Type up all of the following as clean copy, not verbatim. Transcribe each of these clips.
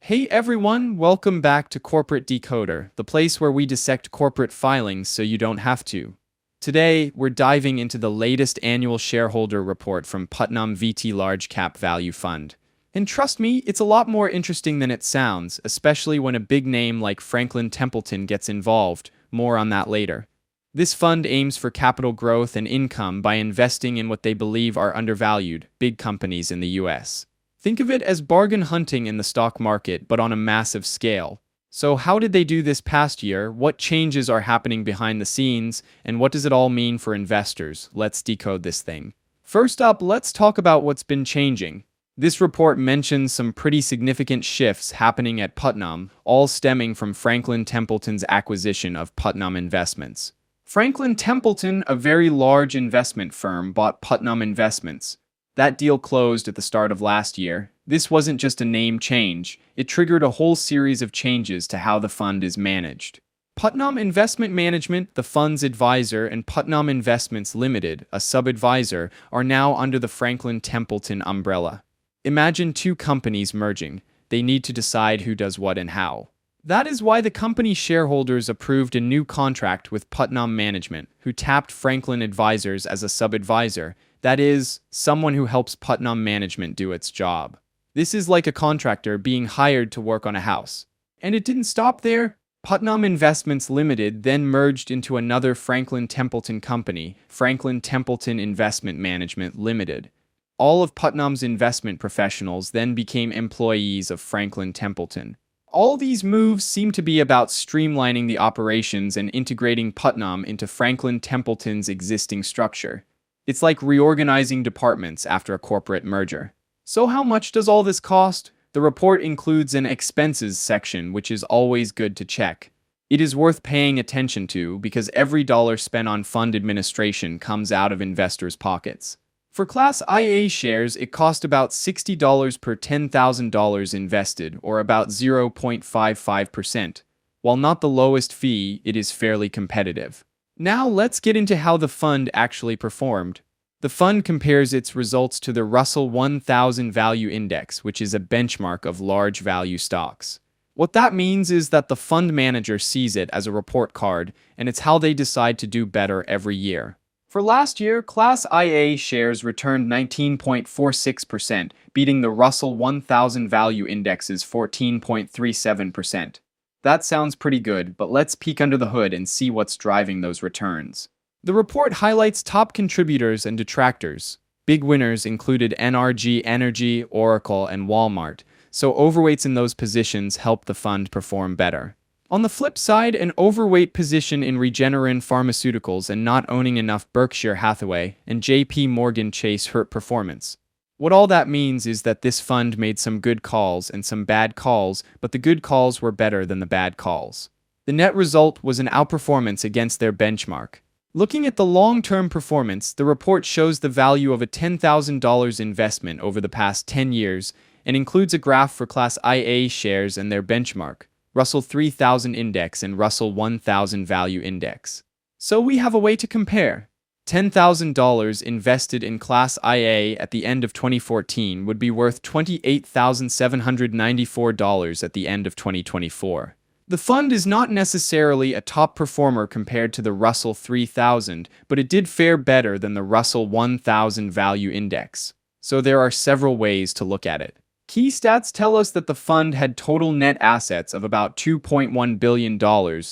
Hey everyone, welcome back to Corporate Decoder, the place where we dissect corporate filings so you don't have to. Today, we're diving into the latest annual shareholder report from Putnam VT Large Cap Value Fund. And trust me, it's a lot more interesting than it sounds, especially when a big name like Franklin Templeton gets involved. More on that later. This fund aims for capital growth and income by investing in what they believe are undervalued, big companies in the US. Think of it as bargain hunting in the stock market, but on a massive scale. So how did they do this past year? What changes are happening behind the scenes? And what does it all mean for investors? Let's decode this thing. First up, let's talk about what's been changing. This report mentions some pretty significant shifts happening at Putnam, all stemming from Franklin Templeton's acquisition of Putnam Investments. Franklin Templeton, a very large investment firm, bought Putnam Investments. That deal closed at the start of last year. This wasn't just a name change, it triggered a whole series of changes to how the fund is managed. Putnam Investment Management, the fund's advisor, and Putnam Investments Limited, a sub-advisor, are now under the Franklin Templeton umbrella. Imagine two companies merging. They need to decide who does what and how. That is why the company shareholders approved a new contract with Putnam Management, who tapped Franklin Advisors as a sub-advisor. That is, someone who helps Putnam Management do its job. This is like a contractor being hired to work on a house. And it didn't stop there. Putnam Investments Limited then merged into another Franklin Templeton company, Franklin Templeton Investment Management Limited. All of Putnam's investment professionals then became employees of Franklin Templeton. All these moves seem to be about streamlining the operations and integrating Putnam into Franklin Templeton's existing structure. It's like reorganizing departments after a corporate merger. So how much does all this cost? The report includes an expenses section, which is always good to check. It is worth paying attention to because every dollar spent on fund administration comes out of investors' pockets. For Class IA shares, it cost about $60 per $10,000 invested, or about 0.55%. While not the lowest fee, it is fairly competitive. Now let's get into how the fund actually performed. The fund compares its results to the Russell 1000 Value Index, which is a benchmark of large value stocks. What that means is that the fund manager sees it as a report card, and it's how they decide to do better every year. For last year, Class IA shares returned 19.46%, beating the Russell 1000 Value Index's 14.37%. That sounds pretty good, but let's peek under the hood and see what's driving those returns. The report highlights top contributors and detractors. Big winners included NRG Energy, Oracle, and Walmart, so overweights in those positions help the fund perform better. On the flip side, an overweight position in Regeneron Pharmaceuticals and not owning enough Berkshire Hathaway and JP Morgan Chase hurt performance. What all that means is that this fund made some good calls and some bad calls, but the good calls were better than the bad calls. The net result was an outperformance against their benchmark. Looking at the long-term performance, the report shows the value of a $10,000 investment over the past 10 years and includes a graph for Class IA shares and their benchmark, Russell 3000 Index and Russell 1000 Value Index. So we have a way to compare. $10,000 invested in Class IA at the end of 2014 would be worth $28,794 at the end of 2024. The fund is not necessarily a top performer compared to the Russell 3000, but it did fare better than the Russell 1000 Value Index. So there are several ways to look at it. Key stats tell us that the fund had total net assets of about $2.1 billion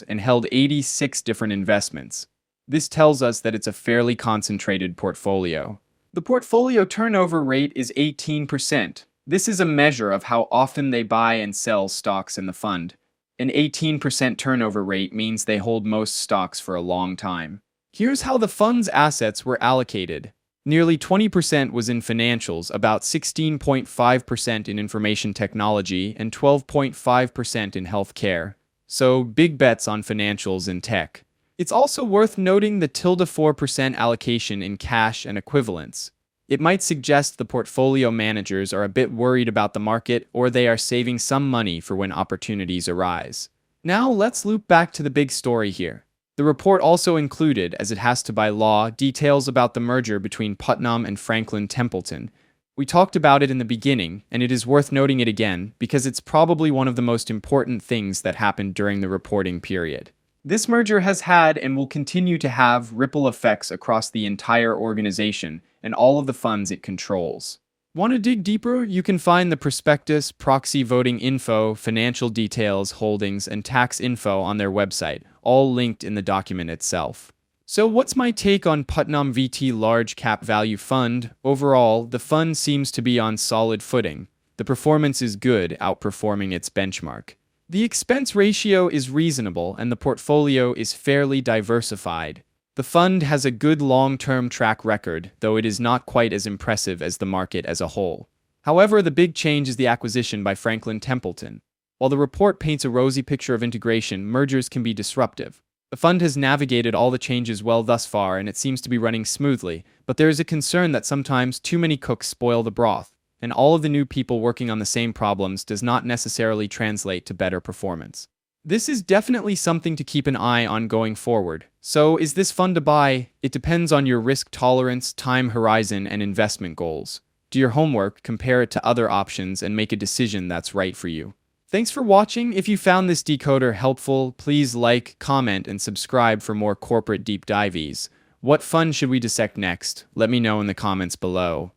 and held 86 different investments. This tells us that it's a fairly concentrated portfolio. The portfolio turnover rate is 18%. This is a measure of how often they buy and sell stocks in the fund. An 18% turnover rate means they hold most stocks for a long time. Here's how the fund's assets were allocated. Nearly 20% was in financials, about 16.5% in information technology, and 12.5% in healthcare. So big bets on financials and tech. It's also worth noting the 4% allocation in cash and equivalents. It might suggest the portfolio managers are a bit worried about the market or they are saving some money for when opportunities arise. Now let's loop back to the big story here. The report also included, as it has to by law, details about the merger between Putnam and Franklin Templeton. We talked about it in the beginning, and it is worth noting it again because it's probably one of the most important things that happened during the reporting period. This merger has had and will continue to have ripple effects across the entire organization and all of the funds it controls. Want to dig deeper? You can find the prospectus, proxy voting info, financial details, holdings, and tax info on their website, all linked in the document itself. So what's my take on Putnam VT Large Cap Value Fund? Overall, the fund seems to be on solid footing. The performance is good, outperforming its benchmark. The expense ratio is reasonable and the portfolio is fairly diversified. The fund has a good long-term track record, though it is not quite as impressive as the market as a whole. However, the big change is the acquisition by Franklin Templeton. While the report paints a rosy picture of integration, mergers can be disruptive. The fund has navigated all the changes well thus far and it seems to be running smoothly, but there is a concern that sometimes too many cooks spoil the broth, and all of the new people working on the same problems does not necessarily translate to better performance. This is definitely something to keep an eye on going forward. So, is this fun to buy? It depends on your risk tolerance, time horizon, and investment goals. Do your homework, compare it to other options, and make a decision that's right for you. Thanks for watching. If you found this decoder helpful, please like, comment, and subscribe for more corporate deep dives. What fund should we dissect next? Let me know in the comments below.